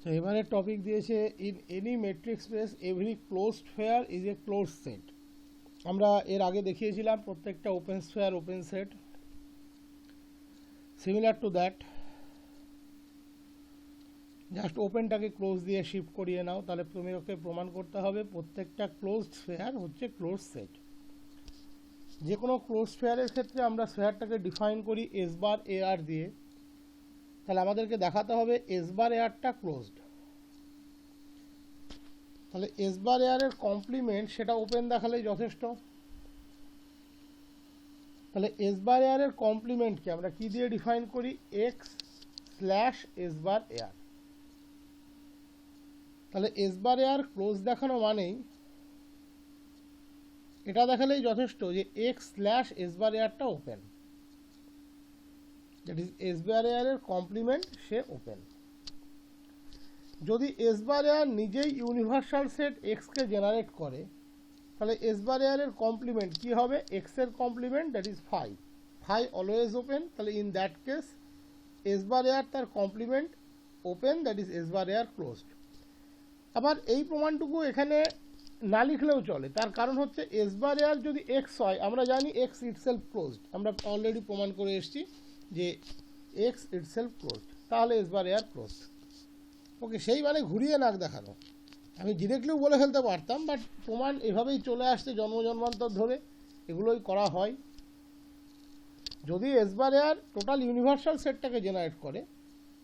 তো এবারে টপিক দিয়েছে in any metric space every closed sphere is a closed set. আমরা এর আগে দেখিয়েছিলাম প্রত্যেকটা open sphere open set. Similar to that, just ওপেনটাকে ক্লোজ দিয়ে শিফট করিয়ে নাও, তাহলে তুমি ওকে প্রমাণ করতে হবে প্রত্যেকটা ক্লোজড স্ফিয়ার হচ্ছে ক্লোজ সেট। যে কোনো ক্লোজ স্ফিয়ারের ক্ষেত্রে আমরা স্ফিয়ারটাকে ডিফাইন করি এস বার এ আর দিয়ে, তাহলে আমাদেরকে দেখাতে হবে এস বার এ আরটা ক্লোজড। তাহলে এস বার এ আর এর কমপ্লিমেন্ট সেটা ওপেন দেখালেই যথেষ্ট। তাহলে এস বার এ আর এর কমপ্লিমেন্টকে আমরা কি দিয়ে ডিফাইন করি? এক্স স্ল্যাশ এস বার এ আর। তাহলে এস বার এ আর ক্লোজ দেখানো মানেই এটা দেখালেই যথেষ্ট যে এক্স স্ল্যাশ এস বার এ আরটা open, that is S bar এ আর এর কমপ্লিমেন্ট সে ওপেন। যদি এস বার এ আর নিজেই ইউনিভার্সাল সেট এক্সকে জেনারেট করে, তাহলে এস বার এ আর এর কমপ্লিমেন্ট কি হবে? এক্স এর complement, that is phi. Phi always open, তাহলে in that case S bar A R তার complement open, that is S bar A R closed. আবার এই প্রমাণটুকু এখানে না লিখলেও চলে, তার কারণ হচ্ছে এস বার এ আর যদি এক্স হয়, আমরা জানি এক্স ইটসেলফ ক্লোজড, আমরা অলরেডি প্রমাণ করে এসেছি যে এক্স ইটসেলফ ক্লোজড, তাহলে এস বার এ আর ক্লোজড। ওকে, সেই মানে ঘুরিয়ে নাক দেখানো। আমি ডিরেক্টলিও বলে ফেলতে পারতাম, বাট প্রমাণ এভাবেই চলে আসছে জন্মান্তর ধরে, এগুলোই করা হয়। যদি এস বার এ আর টোটাল ইউনিভার্সাল সেটটাকে জেনারেট করে,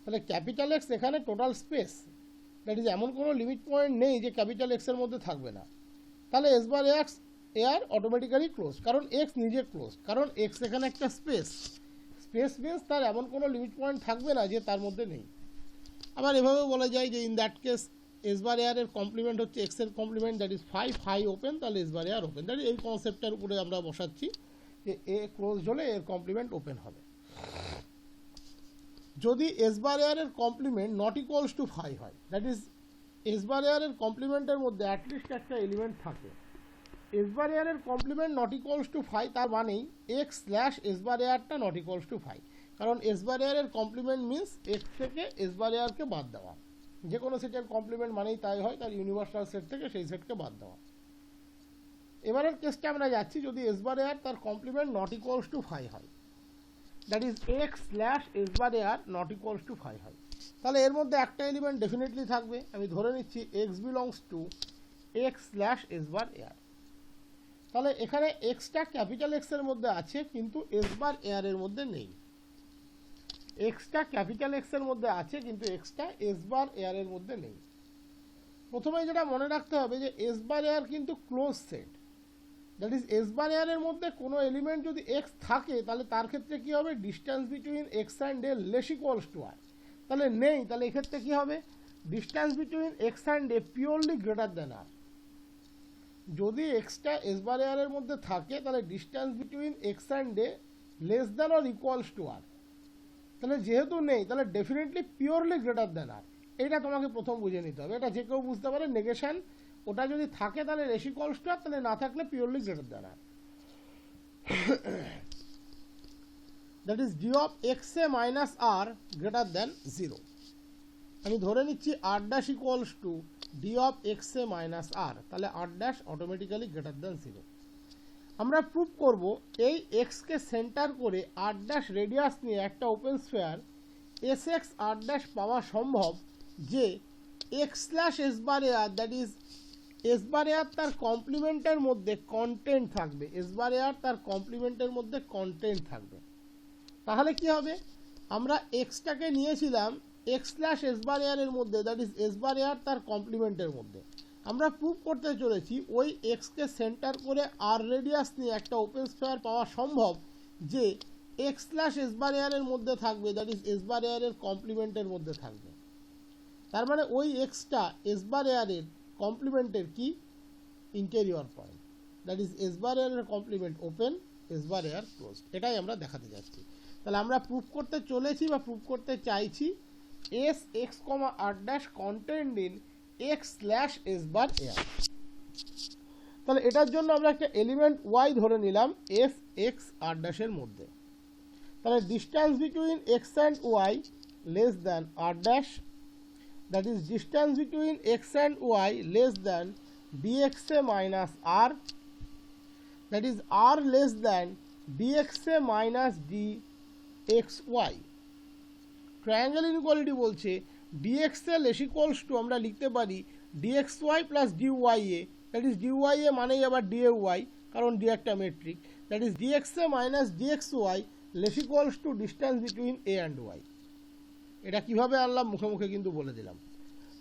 তাহলে ক্যাপিটাল এক্স এখানে টোটাল স্পেস, দ্যাট ইজ এমন কোনো লিমিট পয়েন্ট নেই যে ক্যাপিটাল এক্সের মধ্যে থাকবে না, তাহলে এস বার এক্স এ আর অটোমেটিক্যালি ক্লোজ, কারণ এক্স নিজে ক্লোজ, কারণ এক্স এখানে একটা স্পেস। স্পেস মিনস তার এমন কোনো লিমিট পয়েন্ট থাকবে না যে তার মধ্যে নেই। আবার এভাবে বলা যায় যে in that case S bar এ আর এর কমপ্লিমেন্ট হচ্ছে এক্স এর complement, that is phi. Phi open, তাহলে S bar A R open. That এই কনসেপ্টটার উপরে আমরা বসাচ্ছি যে এ ক্লোজ হলে এর কমপ্লিমেন্ট ওপেন হবে। যদি এস বার এ আর এর complement not equals to phi হয়, দ্যাট ইজ এস বার এ আর এর কমপ্লিমেন্টের মধ্যে অ্যাটলিস্ট একটা এলিমেন্ট থাকে। এস বার এ আর এর complement not equals to phi, তার মানেই এক্স স্ল্যাশ এস বার এ আরটা নট ইকুয়ালস টু ফাই, কারণ এস বার এ আর এর কমপ্লিমেন্ট মিনস এক্স থেকে এস বার এ আরকে বাদ দেওয়া। যে কোনো সেটের কমপ্লিমেন্ট মানেই তাই হয়, তার ইউনিভার্সাল সেট থেকে সেই সেটকে বাদ দেওয়া। এবারের কেসটা আমরা যাচ্ছি, যদি এস বার এ আর তার complement not equals to phi হয়, that is X slash S bar A R not equals to phi হয়, তাহলে এর মধ্যে একটা এলিমেন্ট ডেফিনেটলি থাকবে। আমি ধরে নিচ্ছি X belongs to X slash S bar A R. তাহলে এখানে এক্সটা ক্যাপিটাল এক্স এর মধ্যে আছে, কিন্তু এস বার এ আর এর মধ্যে নেই। এক্সটা ক্যাপিটাল এক্স এর মধ্যে আছে, কিন্তু এক্সটা এস বার এ আর এর মধ্যে নেই। প্রথমে যেটা মনে রাখতে হবে যে এস বার এ আর কিন্তু close set, that is S bar এ আর এর মধ্যে কোনো এলিমেন্ট যদি এক্স থাকে, তাহলে তার ক্ষেত্রে কি হবে? Distance between x and A less equals to R. তাহলে নেই, তাহলে এক্ষেত্রে কি হবে? Distance between x and A purely greater than R. যদি এক্সটা এস বার এ আর এর মধ্যে থাকে, তাহলে distance between x and A less than or equals to R. তাহলে যেহেতু নেই, তাহলে definitely purely greater than R. এটা তোমাকে প্রথম বুঝে নিতে হবে, এটা যে কেউ বুঝতে পারে। নেগেশন, ওটা যদি থাকে তাহলে লেস ইকুয়ালস টু আর, তাহলে না থাকলে purely greater than R. That is D of X A minus R greater than 0। আমি ধরে নিচ্ছি R dash equals to D of X A minus R, তাহলে R dash automatically greater than 0। আমরা prove করব এই এক্সকে সেন্টার করে আর dash radius নিয়ে একটা ওপেন স্ফিয়ার এস এক্স আর ড্যাশ পাওয়া সম্ভব, যে X slash S bar A R, that is S bar A R তার কমপ্লিমেন্টের মধ্যে কন্টেন্ট থাকবে। এস বার এ আর তার কমপ্লিমেন্টের মধ্যে কন্টেন্ট থাকবে। তাহলে কি হবে? আমরা এক্সটাকে নিয়েছিলাম এক্স স্ল্যাশ এস বার এ আর এর মধ্যে, that is S bar A R তার কমপ্লিমেন্টের মধ্যে। আমরা প্রুভ করতে চলেছি ওই এক্সকে সেন্টার করে আর রেডিয়াস নিয়ে একটা ওপেন স্ফিয়ার পাওয়া সম্ভব, যে এক্স স্ল্যাশ এস বার এ আর এর মধ্যে থাকবে, দ্যাট ইজ এস বার এ আর এর কমপ্লিমেন্টের মধ্যে থাকবে। তার মানে ওই এক্সটা এস বার এ আর এর কমপ্লিমেন্টের কি? Interior point, that is S bar এ আর এর কমপ্লিমেন্ট ওপেন, এস বার এ আর ক্লোজ। এটাই আমরা দেখাতে যাচ্ছি। তাহলে আমরা প্রুভ করতে চলেছি বা প্রুভ করতে চাইছি S X comma R dash content in X slash S bar A R. তাহলে এটার জন্য আমরা একটা এলিমেন্ট ওয়াই ধরে নিলাম এস এক্স আর ড্যাশের মধ্যে। তাহলে distance between x and y less than r dash, that is distance between x and y less than dxa minus r, that is r less than dxa minus dxy. Triangle inequality বলছে dxl is equals to আমরা লিখতে পারি dxy plus dya, that is dya মানেই আবার dy কারণ d একটা metric, that is dxa minus dxy less equals to distance between a and y. এটা কিভাবে আনলাম মুখে মুখে কিন্তু বলে দিলাম।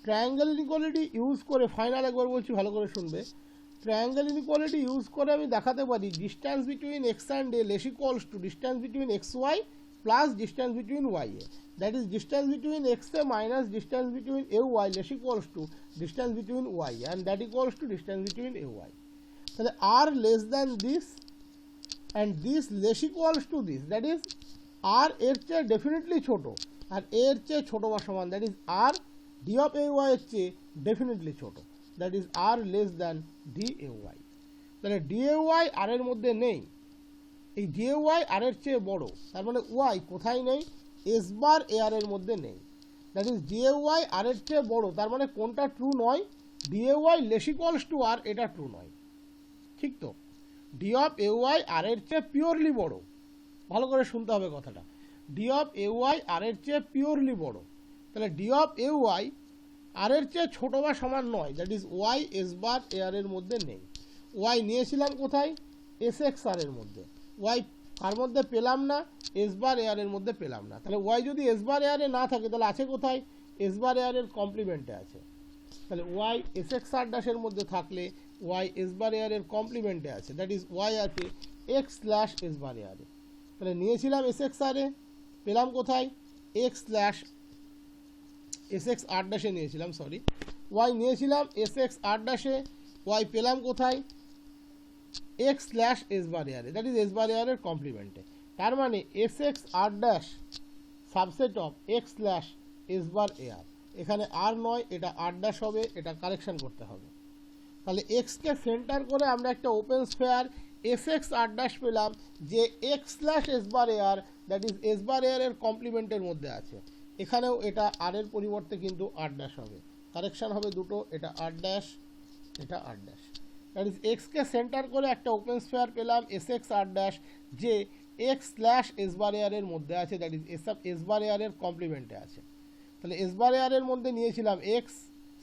ট্রায়াঙ্গেল ইনইকুয়ালিটি ইউজ করে ফাইনাল একবার বলছি ভালো করে শুনবে, ট্রায়াঙ্গেল ইনইকুয়ালিটি ইউজ করে আমি দেখাতে পারি distance between x and A less equals to distance between X Y plus distance between Y A, that is distance between X A minus distance between A Y less equals to distance between Y and that equals to distance between A Y. তাহলে R less than this and this less equals to this, that is R এর চেয়ে definitely ছোট আর এর চেয়ে ছোট বা সমান, that is r d of A y এর চেয়ে ডেফিনেটলি ছোট, that is r less than d A Y. তাহলে ডি এ ওয়াই আর এর মধ্যে নেই, এই ডি এ ওয়াই আর এর চেয়ে বড়, তার মানে ওয়াই কোথায় নেই, এস বার এ আর এর মধ্যে নেই, that is D A Y আর এর চেয়ে বড়, তার মানে কোনটা ট্রু নয়, D A Y less equals to R, এটা ট্রু নয়, ঠিক তো। ডি অফ এ ওয়াই আর এর চেয়ে পিওরলি বড়, ভালো করে শুনতে হবে কথাটা, ডি অফ এ ওয়াই আর এর চেয়ে পিওরলি বড়, তাহলে ডি অফ এ ওয়াই আর এর চেয়ে ছোট বা সমান নয়, that is Y S bar এ আর এর মধ্যে নেই। ওয়াই নিয়েছিলাম কোথায়, এস এক্স আর এর মধ্যে, ওয়াই কার মধ্যে পেলাম না, এস বার এ আর এর মধ্যে পেলাম না, তাহলে ওয়াই যদি এস বার এ আর এ না থাকে তাহলে আছে কোথায়, এস বার এ আর এর কমপ্লিমেন্টে আছে, তাহলে ওয়াই এস এক্স আর ড্যাশের মধ্যে থাকলে ওয়াই এস বার এ আর এর কমপ্লিমেন্টে আছে, দ্যাট ইজ ওয়াই আছে এক্স স্ল্যাশ এস বার এ আর এ, তাহলে নিয়েছিলাম এস এক্স আর এ, পেলাম কোথায়, X slash S x r ড্যাশে নিয়েছিলাম, সরি ওয়াই নিয়েছিলাম এস এক্স আর ড্যাশে, ওয়াই পেলাম কোথায়, এক্স স্ল্যাশ এস বার এ আর এ, দ্যাট ইজ এস বার এ আর এর কমপ্লিমেন্টে, তার মানে S x R dash subset of X slash S bar A r, এখানে আর নয় এটা আর ড্যাশ হবে, এটা কারেকশন করতে হবে। তাহলে এক্সকে সেন্টার করে আমরা একটা ওপেন স্ফেয়ার এস এক্স আর ড্যাশ পেলাম যে X slash S bar A R, that is S bar এ আর এর কমপ্লিমেন্টের মধ্যে আছে, এখানেও এটা আর এর পরিবর্তে কিন্তু আর ড্যাশ হবে, কারেকশন হবে দুটো, এটা আর ড্যাশ, এটা আর ড্যাশ, দ্যাট ইজ এক্সকে সেন্টার করে একটা ওপেন স্ফেয়ার পেলাম এস এক্স আর ড্যাশ যে এক্স স্ল্যাশ এস বার এ আর এর মধ্যে আছে, দ্যাট ইজ এস বার এ আর এর কমপ্লিমেন্টে আছে। তাহলে এস বার এ আর এর মধ্যে নিয়েছিলাম এক্স,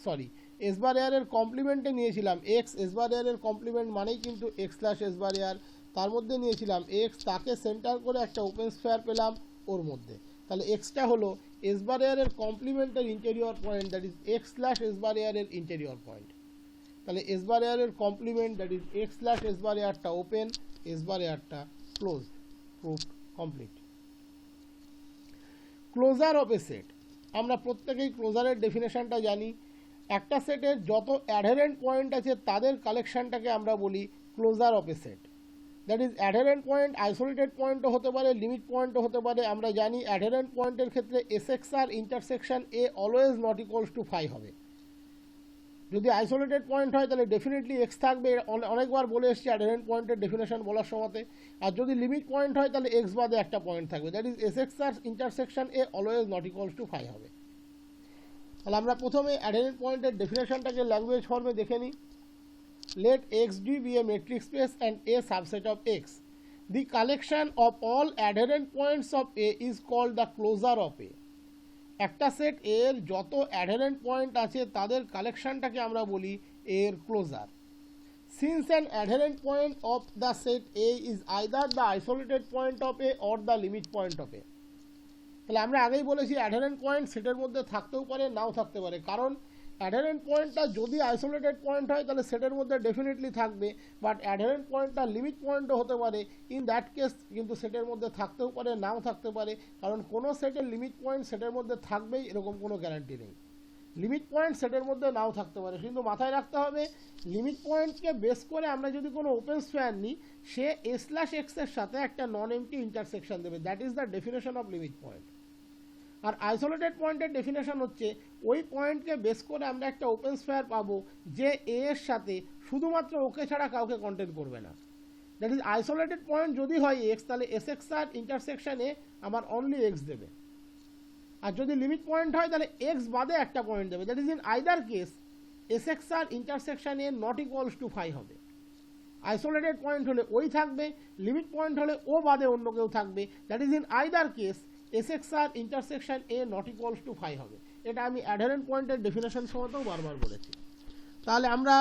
সরি এস বার এ আর এর কমপ্লিমেন্টে নিয়েছিলাম এক্স, এস বার এ আর এর কমপ্লিমেন্ট মানেই কিন্তু এক্স স্ল্যাশ এস বার এ আর, তার মধ্যে নিয়েছিলাম এক্স, তাকে সেন্টার করে একটা ওপেন স্ফেয়ার পেলাম ওর মধ্যে, তাহলে এক্সটা হলো এস বার এ আর এর কমপ্লিমেন্টের interior point, that is X slash S bar এ আর এর ইন্টেরিয়র পয়েন্ট, তাহলে এস বার এ আর এর complement that is X slash S bar এ আরটা ওপেন, এস বার এ আরটা close, proof complete. Closure of a set, আমরা প্রত্যেকেই ক্লোজারের ডেফিনেশনটা জানি, একটা সেটের যত অ্যাডহেরেন্ট পয়েন্ট আছে তাদের কালেকশনটাকে আমরা বলি closure of a set, that is adherent point isolated পয়েন্টও হতে পারে, লিমিট পয়েন্টও হতে পারে। আমরা জানি অ্যাডহেরেন্ট পয়েন্টের ক্ষেত্রে s x r intersection a always not equals to phi হবে, যদি আইসোলেটেড পয়েন্ট হয় তাহলে ডেফিনেটলি এক্স থাকবে, অনেকবার বলে এসেছি অ্যাডহেরেন্ট পয়েন্টের ডেফিনেশন বলার সময়তে, আর যদি লিমিট পয়েন্ট হয় তাহলে এক্স বাদে একটা পয়েন্ট থাকবে, that is s x r intersection a always not equals to phi হবে। তাহলে আমরা প্রথমে অ্যাডহেরেন্ট পয়েন্টের ডেফিনেশনটাকে ল্যাঙ্গুয়েজ ফর্মে দেখে নিই। Let X d be a metric space and a subset of X, the collection of all adherent points of a is called the closure of a, একটা set এর যত অ্যাডহেরেন্ট পয়েন্ট আছে তাদের কালেকশনটাকে আমরা বলি এর closure. Since an adherent point of the set a is either the isolated point of a or the limit point of a, তাহলে আমরা আগেই বলেছি অ্যাডহেরেন্ট পয়েন্ট সেটের মধ্যে থাকতেও পারে নাও থাকতে পারে, কারণ অ্যাডহেরেন্ট পয়েন্টটা যদি আইসোলেটেড পয়েন্ট হয় তাহলে সেটের মধ্যে ডেফিনেটলি থাকবে, বাট অ্যাডহেরেন্ট পয়েন্টটা লিমিট পয়েন্টও হতে পারে, ইন দ্যাট কেস কিন্তু সেটের মধ্যে থাকতেও পারে নাও থাকতে পারে, কারণ কোনো সেটের লিমিট পয়েন্ট সেটের মধ্যে থাকবেই এরকম কোনো গ্যারান্টি নেই, লিমিট পয়েন্ট সেটের মধ্যে নাও থাকতে পারে। কিন্তু মাথায় রাখতে হবে লিমিট পয়েন্টকে বেস করে আমরা যদি কোনো ওপেন স্ফেয়ার নিই সে এ স্ল্যাশ এক্সের সাথে একটা নন এমটি ইন্টারসেকশন দেবে, that is the definition of limit point. আর আইসোলেটেড পয়েন্টের ডেফিনেশন হচ্ছে ওই পয়েন্টকে বেস করে আমরা একটা ওপেন স্ফেয়ার পাবো যে এ এর সাথে শুধুমাত্র ওকে ছাড়া কাউকে কন্টেন করবে না, দ্যাট ইজ আইসোলেটেড পয়েন্ট যদি হয় এক্স তাহলে এস এক্স আর ইন্টারসেকশনে আমার অনলি এক্স দেবে, আর যদি লিমিট পয়েন্ট হয় তাহলে এক্স বাদে একটা পয়েন্ট দেবে, that is in either case s x r intersection a not equals to phi হবে। আইসোলেটেড পয়েন্ট হলে ওই থাকবে, লিমিট পয়েন্ট হলে ও বাদে অন্য কেউ থাকবে, that is in either case s x r intersection a not equals to phi হবে। এটা আমি অ্যাডারেন্ট পয়েন্টের ডেফিনেশন সময়তেও বারবার বলেছি। তাহলে আমরা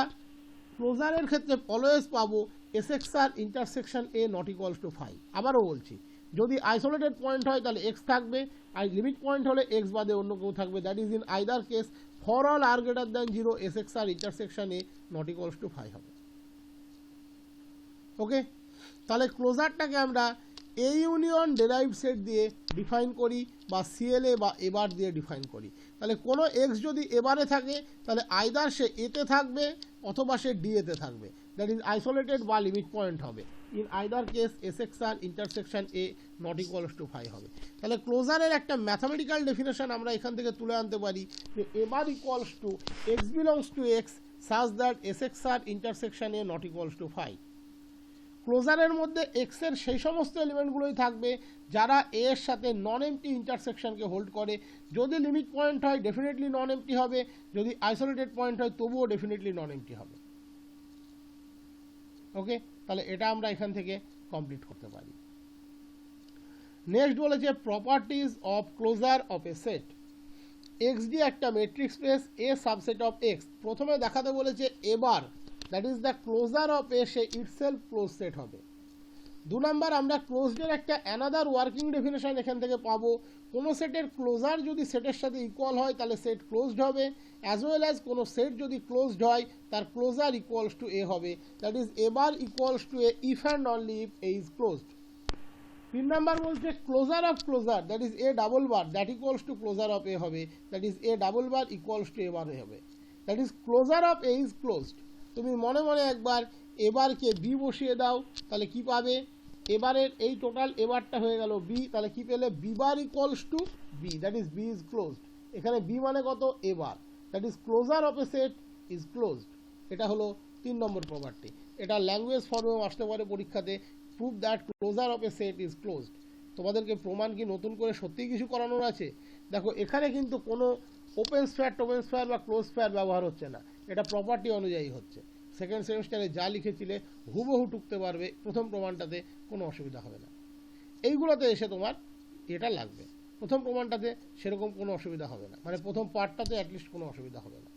ক্লোজারের ক্ষেত্রে অলওয়েজ পাবো s x r intersection a not equals to phi. আবারও বলছি, যদি আইসোলেটেড পয়েন্ট হয় তাহলে এক্স থাকবে, আর লিমিট পয়েন্ট হলে এক্স বাদে অন্য কেউ থাকবে, that is in either case for all r greater than zero s x r intersection a not equals to phi হবে। ওকে, তাহলে ক্লোজারটাকে আমরা এ ইউনিয়ন ডেরাইভ সেট দিয়ে ডিফাইন করি, বা সিএলএ বা এবার দিয়ে ডিফাইন করি। তাহলে কোনো এক্স যদি এবারে থাকে তাহলে আইদার সে এতে থাকবে অথবা সে ডিএতে থাকবে, দ্যাট ইজ আইসোলেটেড বা লিমিট পয়েন্ট হবে। In either case s x r intersection a not equals to phi হবে। তাহলে ক্লোজারের একটা ম্যাথামেটিক্যাল ডেফিনেশন আমরা এখান থেকে তুলে আনতে পারি যে a bar equals to X belongs to X such that S x r intersection a not equals to phi. ক্লোজারের মধ্যে এক্স এর সেই সমস্ত এলিমেন্টগুলোই থাকবে যারা এ এর সাথে নন এমটি ইন্টারসেকশনকে হোল্ড করে। যদি লিমিট পয়েন্ট হয় ডেফিনেটলি নন এমটি হবে, যদি আইসোলেটেড পয়েন্ট হয় তবুও ডেফিনেটলি নন এমটি হবে। ওকে, তাহলে এটা আমরা এখান থেকে কমপ্লিট করতে পারি। নেক্সট বলেছে properties of closure of a set. X d একটা metric space a subset of X. প্রথমে দেখাতে বলেছে a bar, that is the closure of a, সে ইটসেলফ ক্লোজ সেট হবে। 2 নাম্বার, আমরা ক্লোজডের একটা অ্যানাদার ওয়ার্কিং ডেফিনেশন এখান থেকে পাবো। কোনো সেটের ক্লোজার যদি সেটের সাথে ইকুয়াল হয় তাহলে সেট ক্লোজড হবে, অ্যাজ ওয়েল অ্যাজ কোনো সেট যদি ক্লোজড হয় তার ক্লোজার ইকুয়ালস টু এ হবে, that is a bar equals to a if and only if a is closed. 3 number বলছে closure of closure, that is a double bar, that equals to closure of a হবে, that is a double bar equals to a bar হবে, that is closure of a is closed. তুমি মনে মনে একবার এবারকে B বসিয়ে দাও, তাহলে কি পাবে, এবারের এই টোটাল এবারটা হয়ে গেল বি, তাহলে কি পেলে b bar equals to b, that is b is closed. এখানে বি মানে কত, এবার, that is closure of a set is closed. এটা হলো 3 নম্বর প্রপার্টি। এটা ল্যাঙ্গুয়েজ ফর্মেও আসতে পারে পরীক্ষাতে, prove that closure of a set is closed. তোমাদেরকে প্রমাণ কি নতুন করে সত্যিই কিছু করানোর আছে? দেখো এখানে কিন্তু কোনো ওপেন স্ফেয়ার টোপেন স্ফেয়ার বা ক্লোজ স্ফেয়ার ব্যবহার হচ্ছে না, এটা প্রপার্টি অনুযায়ী হচ্ছে। সেকেন্ড সেমিস্টারে যা লিখেছিলে হুবহু টুকতে পারবে, প্রথম প্রমাণটাতে কোনো অসুবিধা হবে না। এইগুলোতে এসে তোমার এটা লাগবে, প্রথম প্রমাণটাতে সেরকম কোনো অসুবিধা হবে না, মানে প্রথম পার্টটাতে অ্যাটলিস্ট কোনো অসুবিধা হবে না।